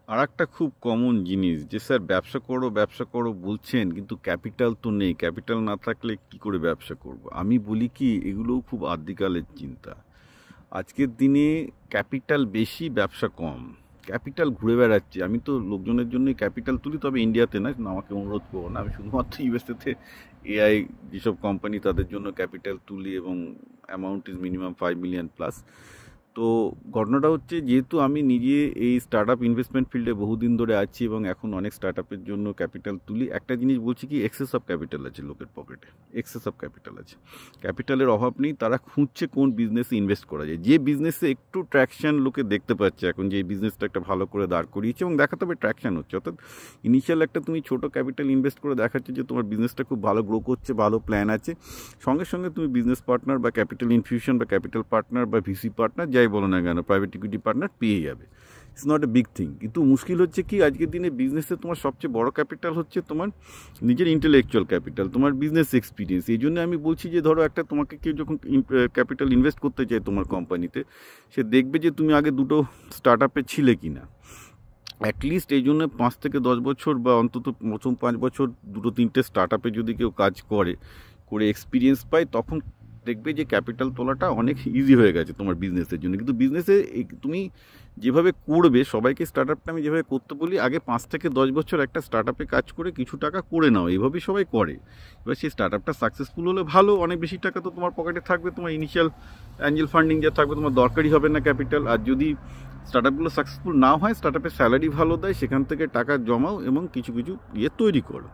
আর একটা খুব কমন জিনিস যে স্যার ব্যবসা করো বলছেন, কিন্তু ক্যাপিটাল তো নেই। ক্যাপিটাল না থাকলে কি করে ব্যবসা করব? আমি বলি কি, এগুলোও খুব আদিকালের চিন্তা। আজকের দিনে ক্যাপিটাল বেশি, ব্যবসা কম। ক্যাপিটাল ঘুরে বেড়াচ্ছে। আমি তো লোকজনের জন্যই ক্যাপিটাল তুলি, তবে ইন্ডিয়াতে না, আমাকে অনুরোধ করবো না। আমি শুধুমাত্র ইউএসএতে এআই যেসব কোম্পানি তাদের জন্য ক্যাপিটাল তুলি, এবং amount is minimum 5 million plus. তো ঘটনাটা হচ্ছে, যেহেতু আমি নিজে এই স্টার্ট আপ ইনভেস্টমেন্ট ফিল্ডে বহুদিন ধরে আছি এবং এখন অনেক স্টার্ট আপের জন্য ক্যাপিটাল তুলি, একটা জিনিস বলছি কি, এক্সেস অফ ক্যাপিটাল আছে লোকের পকেটে। এক্সেস অফ ক্যাপিটাল আছে, ক্যাপিটালের অভাব নেই। তারা খুঁজছে কোন বিজনেসে ইনভেস্ট করা যায়, যে বিজনেসে একটু ট্র্যাকশন লোকে দেখতে পাচ্ছে এখন, যে এই বিজনেসটা একটা ভালো করে দাঁড় করিয়েছে এবং দেখাতে হবে ট্র্যাকশন হচ্ছে। অর্থাৎ ইনিশিয়াল একটা তুমি ছোট ক্যাপিটাল ইনভেস্ট করে দেখাচ্ছে যে তোমার বিজনেসটা খুব ভালো গ্রো করছে, ভালো প্ল্যান আছে। সঙ্গে সঙ্গে তুমি বিজনেস পার্টনার বা ক্যাপিটাল ইনফিউশন বা ক্যাপিটাল পার্টনার বা ভিসি পার্টনার, যাই বলো না কেন, প্রাইভেট ইকুইটি পার্টনার পেয়ে যাবে। It's not a big thing. কিন্তু মুশকিল হচ্ছে কি, আজকের দিনে বিজনেসে তোমার সবচেয়ে বড় ক্যাপিটাল হচ্ছে তোমার নিজের ইন্টেলেকচুয়াল ক্যাপিটাল, তোমার বিজনেস এক্সপিরিয়েন্স। এই জন্য আমি বলছি যে ধরো একটা তোমাকে কেউ যখন ক্যাপিটাল ইনভেস্ট করতে চায় তোমার কোম্পানিতে, সে দেখবে যে তুমি আগে দুটো স্টার্ট আপে ছিলে কি না। অ্যাটলিস্ট এই জন্য 5 থেকে 10 বছর বা অন্তত প্রথম 5 বছর 2-3টে স্টার্ট আপে যদি কেউ কাজ করে এক্সপিরিয়েন্স পায়, তখন দেখবে যে ক্যাপিটাল তোলাটা অনেক ইজি হয়ে গেছে তোমার বিজনেসের জন্য। কিন্তু বিজনেসে তুমি যেভাবে করবে, সবাইকে স্টার্ট আপটা আমি যেভাবে করতে বলি, আগে 5 থেকে 10 বছর একটা স্টার্ট আপে কাজ করে কিছু টাকা করে নাও, এইভাবেই সবাই করে। এবার সেই স্টার্ট আপটা সাকসেসফুল হলে ভালো, অনেক বেশি টাকা তো তোমার পকেটে থাকবে, তোমার ইনিশিয়াল অ্যাঞ্জেল ফান্ডিং যা থাকবে তোমার দরকারই হবে না ক্যাপিটাল। আর যদি স্টার্ট আপগুলো সাকসেসফুল না হয়, স্টার্ট আপের স্যালারি ভালো দেয়, সেখান থেকে টাকা জমাও এবং কিছু কিছু তৈরি করো।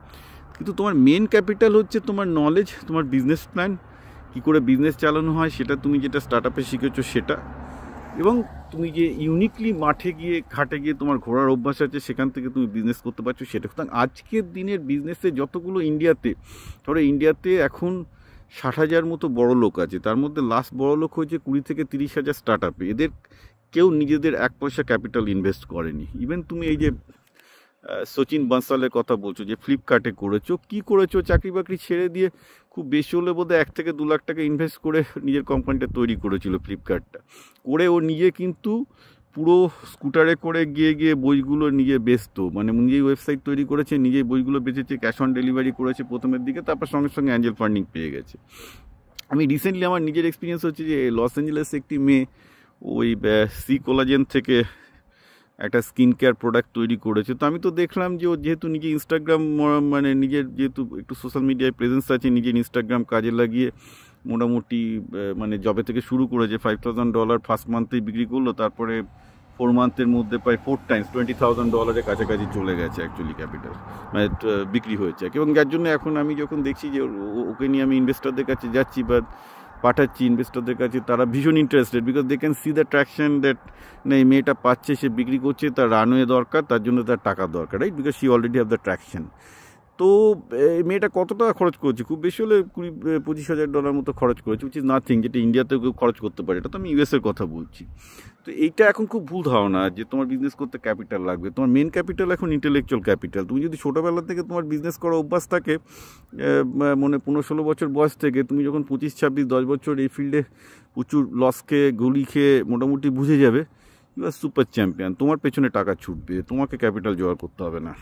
কিন্তু তোমার মেন ক্যাপিটাল হচ্ছে তোমার নলেজ, তোমার বিজনেস প্ল্যান, কী করে বিজনেস চালানো হয় সেটা, তুমি যেটা স্টার্ট আপে শিখেছো সেটা, এবং তুমি যে ইউনিকলি মাঠে গিয়ে ঘাটে গিয়ে তোমার ঘোরার অভ্যাস আছে, সেখান থেকে তুমি বিজনেস করতে পারছো সেটা। সুতরাং আজকের দিনের বিজনেসে যতগুলো ইন্ডিয়াতে এখন 60,000 মতো বড় লোক আছে, তার মধ্যে লাস্ট বড় লোক হয়েছে 20 থেকে 30,000 স্টার্ট আপে। এদের কেউ নিজেদের 1 পয়সা ক্যাপিটাল ইনভেস্ট করেনি। ইভেন তুমি এই যে সচিন বানসালের কথা বলছো যে ফ্লিপকার্টে করেছো, কি করেছো, চাকরি বাকরি ছেড়ে দিয়ে খুব বেশি হলে বোধহয় 1 থেকে 2 লাখ টাকা ইনভেস্ট করে নিজের কোম্পানিটা তৈরি করেছিল ফ্লিপকার্টটা। করে ও নিজে কিন্তু পুরো স্কুটারে করে গিয়ে বইগুলো নিজে বেচতো, মানে নিজেই ওয়েবসাইট তৈরি করেছে, নিজেই বইগুলো বেচেছে, ক্যাশ অন ডেলিভারি করেছে প্রথমের দিকে, তারপর সঙ্গে সঙ্গে অ্যাঞ্জেল ফান্ডিং পেয়ে গেছে। আমি রিসেন্টলি আমার নিজের এক্সপিরিয়েন্স হচ্ছে যে লস অ্যাঞ্জেলেসে একটি মেয়ে ওই সি কোলাজেন থেকে একটা স্কিন কেয়ার প্রোডাক্ট তৈরি করেছে। তো আমি তো দেখলাম যে ও যেহেতু নিজে ইনস্টাগ্রাম, মানে নিজের যেহেতু একটু সোশ্যাল মিডিয়ায় প্রেজেন্স আছে, নিজের ইনস্টাগ্রাম কাজে লাগিয়ে মোটামুটি মানে জবে থেকে শুরু করেছে, $5,000 ফার্স্ট মান্থেই বিক্রি করলো, তারপরে 4 মান্থের মধ্যে প্রায় 4 টাইমস $20,000 কাছাকাছি চলে গেছে অ্যাকচুয়ালি ক্যাপিটাল, মানে বিক্রি হয়েছে। এবং যার জন্য এখন আমি যখন দেখছি যে ওকে নিয়ে আমি ইনভেস্টরদের কাছে যাচ্ছি বা পাঠাচ্ছি ইনভেস্টরদের কাছে, তারা ভীষণ interested, because they can see the traction that না, এই মেয়েটা পাচ্ছে, সে বিক্রি করছে, তার রানওয়ে দরকার, তার জন্য তার টাকা দরকার, right, because she already have the traction. তো এই মেয়েটা কত টাকা খরচ করেছে, খুব বেশি হলে $20,000-25,000 মতো খরচ করেছে, উইচ ইজ নাথিং, যেটা ইন্ডিয়াতেও কেউ খরচ করতে পারে। এটা তো আমি ইউএসের কথা বলছি। তো এইটা এখন খুব ভুল ধারণা যে তোমার বিজনেস করতে ক্যাপিটাল লাগবে। তোমার মেন ক্যাপিটাল এখন ইন্টেলেকচুয়াল ক্যাপিটাল। তুমি যদি ছোটোবেলা থেকে তোমার বিজনেস করার অভ্যাস থাকে, মানে 15-16 বছর বয়স থেকে, তুমি যখন 25-26-10 বছর এই ফিল্ডে প্রচুর লস খেয়ে গুলি খেয়ে মোটামুটি বুঝে যাবে, ইউ আর সুপার চ্যাম্পিয়ন, তোমার পেছনে টাকা ছুটবে, তোমাকে ক্যাপিটাল জোগাড় করতে হবে না।